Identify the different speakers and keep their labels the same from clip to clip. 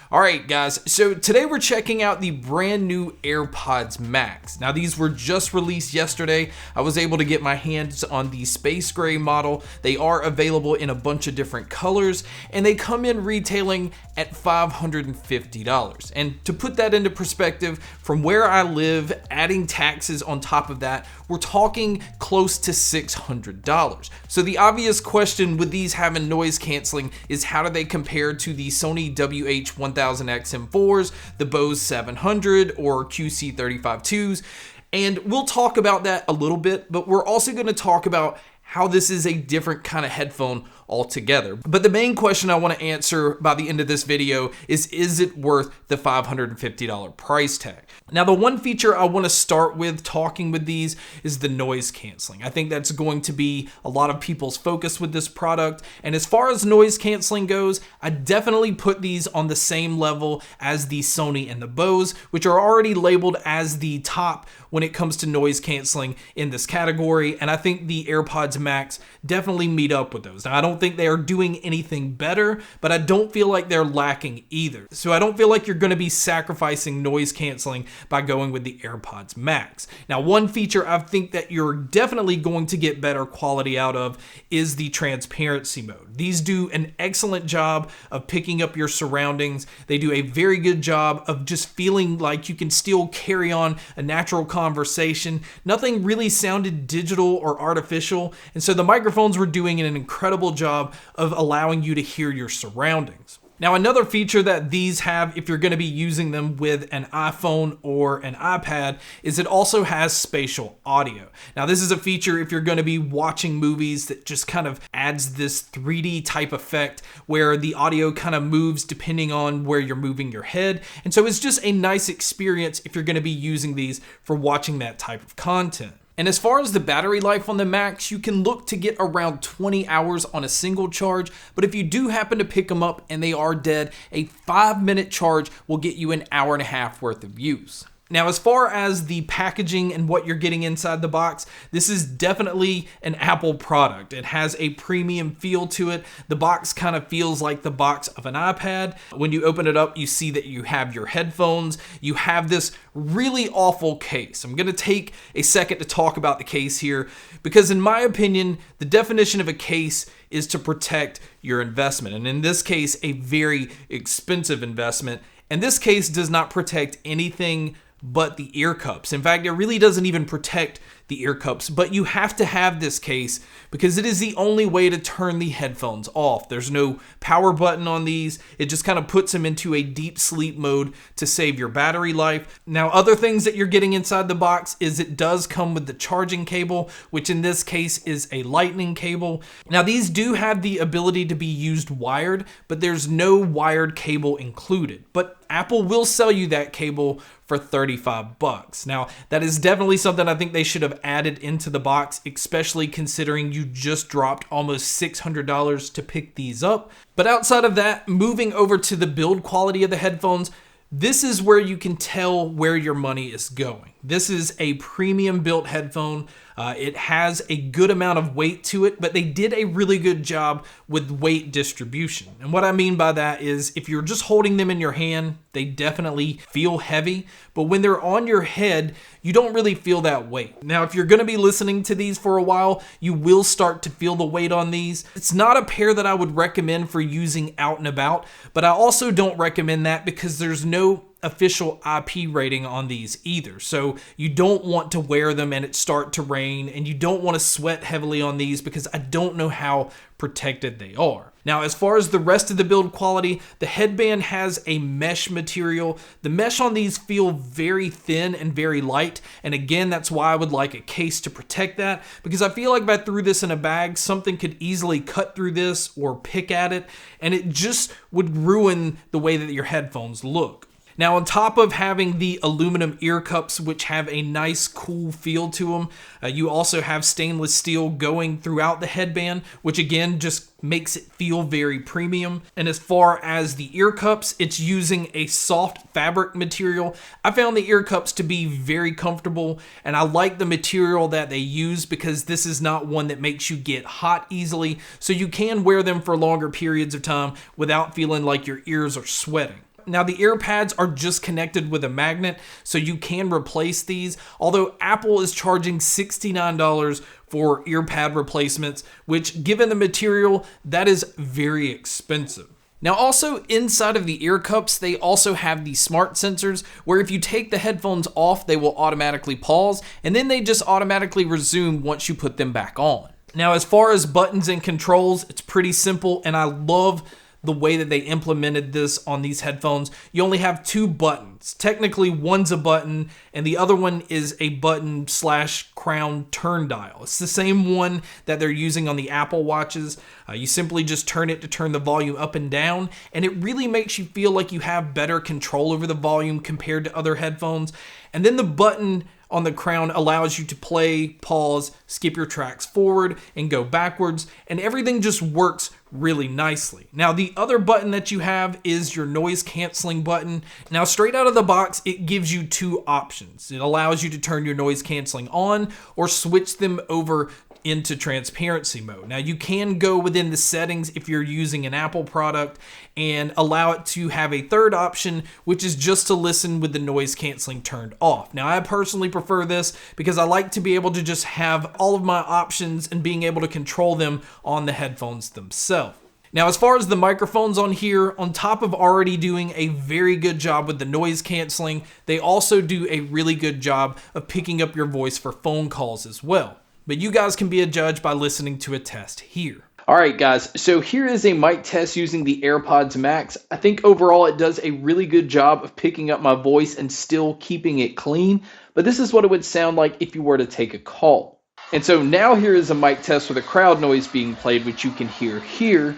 Speaker 1: Alright guys, so today we're checking out the brand new AirPods Max. Now these were just released yesterday. I was able to get my hands on the space gray model. They are available in a bunch of different colors and they come in retailing at $550. And to put that into perspective, from where I live, adding taxes on top of that, we're talking close to $600. So the obvious question with these having noise canceling is how do they compare to the Sony WH-1000X M4s, the Bose 700 or QC35-2s, and we'll talk about that a little bit, but we're also going to talk about how this is a different kind of headphone altogether. But the main question I want to answer by the end of this video is it worth the $550 price tag? Now, the one feature I want to start with talking with these is the noise canceling. I think that's going to be a lot of people's focus with this product. And as far as noise canceling goes, I definitely put these on the same level as the Sony and the Bose, which are already labeled as the top when it comes to noise canceling in this category. And I think the AirPods Max definitely meet up with those. Now, I don't think they are doing anything better, but I don't feel like they're lacking either. So I don't feel like you're going to be sacrificing noise canceling by going with the AirPods Max. Now, one feature I think that you're definitely going to get better quality out of is the transparency mode. These do an excellent job of picking up your surroundings. They do a very good job of just feeling like you can still carry on a natural conversation. Nothing really sounded digital or artificial, and so the microphones were doing an incredible job of allowing you to hear your surroundings. Now, another feature that these have, if you're going to be using them with an iPhone or an iPad, is it also has spatial audio. Now, this is a feature if you're going to be watching movies that just kind of adds this 3D type effect where the audio kind of moves depending on where you're moving your head. And so it's just a nice experience if you're going to be using these for watching that type of content. And as far as the battery life on the Max, you can look to get around 20 hours on a single charge, but if you do happen to pick them up and they are dead, a 5-minute charge will get you an hour and a half worth of use. Now, as far as the packaging and what you're getting inside the box, this is definitely an Apple product. It has a premium feel to it. The box kind of feels like the box of an iPad. When you open it up, you see that you have your headphones. You have this really awful case. I'm going to take a second to talk about the case here because in my opinion, the definition of a case is to protect your investment. And in this case, a very expensive investment. And this case does not protect anything but the ear cups. In fact, it really doesn't even protect the ear cups, but you have to have this case because it is the only way to turn the headphones off. There's no power button on these. It just kind of puts them into a deep sleep mode to save your battery life. Now, other things that you're getting inside the box is it does come with the charging cable, which in this case is a lightning cable. Now, these do have the ability to be used wired, but there's no wired cable included. But Apple will sell you that cable for $35. Now, that is definitely something I think they should have added into the box, especially considering you just dropped almost $600 to pick these up. But outside of that, moving over to the build quality of the headphones, this is where you can tell where your money is going. This is a premium built headphone. It has a good amount of weight to it, but they did a really good job with weight distribution. And what I mean by that is if you're just holding them in your hand, they definitely feel heavy, but when they're on your head, you don't really feel that weight. Now, if you're going to be listening to these for a while, you will start to feel the weight on these. It's not a pair that I would recommend for using out and about, but I also don't recommend that because there's no official IP rating on these either. So you don't want to wear them and it start to rain, and you don't want to sweat heavily on these because I don't know how protected they are. Now, as far as the rest of the build quality, the headband has a mesh material. The mesh on these feel very thin and very light. And again, that's why I would like a case to protect that, because I feel like if I threw this in a bag, something could easily cut through this or pick at it, and it just would ruin the way that your headphones look. Now, on top of having the aluminum ear cups, which have a nice cool feel to them, you also have stainless steel going throughout the headband, which again just makes it feel very premium. And as far as the ear cups, it's using a soft fabric material. I found the ear cups to be very comfortable, and I like the material that they use because this is not one that makes you get hot easily, so you can wear them for longer periods of time without feeling like your ears are sweating. Now the AirPods are just connected with a magnet, so you can replace these, although Apple is charging $69 for earpad replacements, which given the material, that is very expensive. Now also inside of the ear cups, they also have the smart sensors where if you take the headphones off, they will automatically pause and then they just automatically resume once you put them back on. Now as far as buttons and controls, it's pretty simple and I love the way that they implemented this on these headphones. You only have two buttons. Technically, one's a button and the other one is a button / crown turn dial. It's the same one that they're using on the Apple Watches. You simply just turn it to turn the volume up and down, and it really makes you feel like you have better control over the volume compared to other headphones. And then the button on the crown allows you to play, pause, skip your tracks forward, and go backwards, and everything just works really nicely. Now, the other button that you have is your noise canceling button. Now, straight out of the box, it gives you two options. It allows you to turn your noise canceling on or switch them over into transparency mode. Now you can go within the settings if you're using an Apple product and allow it to have a third option, which is just to listen with the noise canceling turned off. Now I personally prefer this because I like to be able to just have all of my options and being able to control them on the headphones themselves. Now, as far as the microphones on here, on top of already doing a very good job with the noise canceling, they also do a really good job of picking up your voice for phone calls as well. But you guys can be a judge by listening to a test here.
Speaker 2: All right, guys, so here is a mic test using the AirPods Max. I think overall it does a really good job of picking up my voice and still keeping it clean, but this is what it would sound like if you were to take a call. And so now here is a mic test with a crowd noise being played, which you can hear here.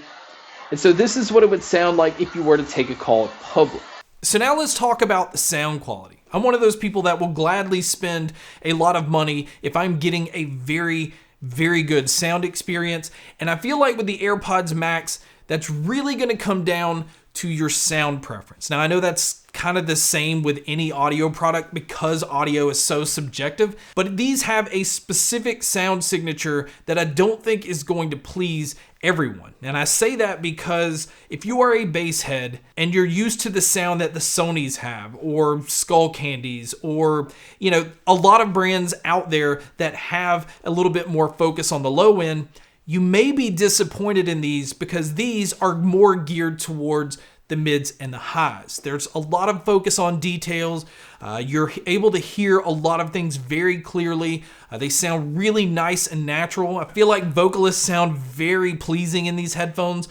Speaker 2: And so this is what it would sound like if you were to take a call in public.
Speaker 1: So now let's talk about the sound quality. I'm one of those people that will gladly spend a lot of money if I'm getting a very, very good sound experience. And I feel like with the AirPods Max, that's really going to come down to your sound preference. Now I know that's kind of the same with any audio product because audio is so subjective, but these have a specific sound signature that I don't think is going to please everyone. And I say that because if you are a bass head and you're used to the sound that the Sonys have or Skull Candies or, you know, a lot of brands out there that have a little bit more focus on the low end, you may be disappointed in these because these are more geared towards the mids and the highs. There's a lot of focus on details. You're able to hear a lot of things very clearly. They sound really nice and natural. I feel like vocalists sound very pleasing in these headphones,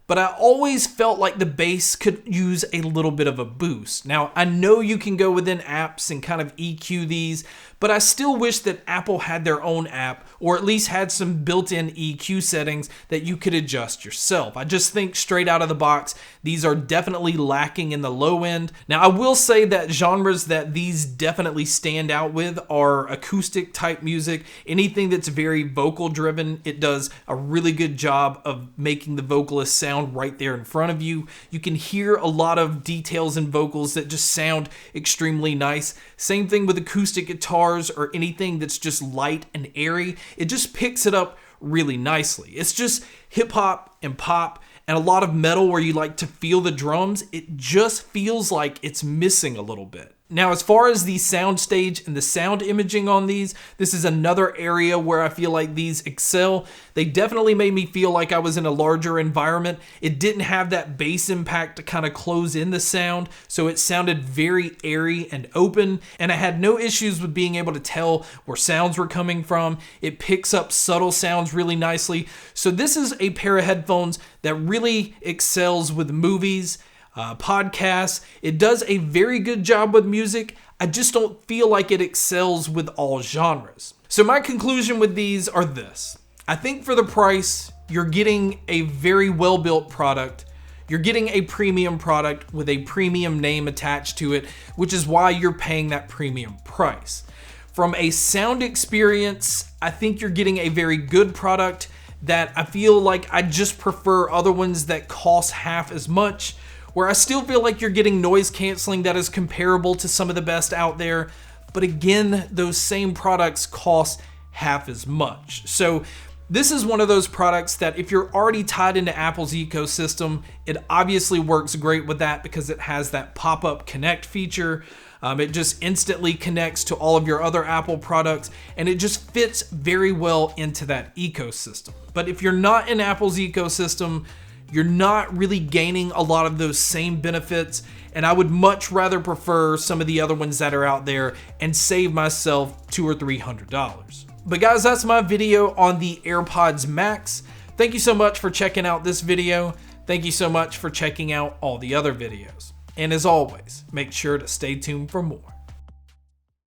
Speaker 1: but I always felt like the bass could use a little bit of a boost. Now, I know you can go within apps and kind of EQ these, but I still wish that Apple had their own app or at least had some built-in EQ settings that you could adjust yourself. I just think straight out of the box, these are definitely lacking in the low end. Now, I will say that genres that these definitely stand out with are acoustic type music. Anything that's very vocal driven, it does a really good job of making the vocalist sound right there in front of you. You can hear a lot of details in vocals that just sound extremely nice. Same thing with acoustic guitars or anything that's just light and airy. It just picks it up really nicely. It's just hip hop and pop and a lot of metal where you like to feel the drums. It just feels like it's missing a little bit. Now, as far as the soundstage and the sound imaging on these, this is another area where I feel like these excel. They definitely made me feel like I was in a larger environment. It didn't have that bass impact to kind of close in the sound, so it sounded very airy and open, and I had no issues with being able to tell where sounds were coming from. It picks up subtle sounds really nicely. So this is a pair of headphones that really excels with movies, podcasts. It does a very good job with music. I just don't feel like it excels with all genres. So my conclusion with these are this. I think for the price, you're getting a very well-built product. You're getting a premium product with a premium name attached to it, which is why you're paying that premium price. From a sound experience, I think you're getting a very good product that I feel like I just prefer other ones that cost half as much, where I still feel like you're getting noise canceling that is comparable to some of the best out there. But again, those same products cost half as much. So This is one of those products that if you're already tied into Apple's ecosystem, it obviously works great with that because it has that pop-up connect feature. It just instantly connects to all of your other Apple products, and it just fits very well into that ecosystem. But if you're not in Apple's ecosystem, you're not really gaining a lot of those same benefits, and I would much rather prefer some of the other ones that are out there and save myself $200 or $300. But guys, that's my video on the AirPods Max. Thank you so much for checking out this video. Thank you so much for checking out all the other videos. And as always, make sure to stay tuned for more.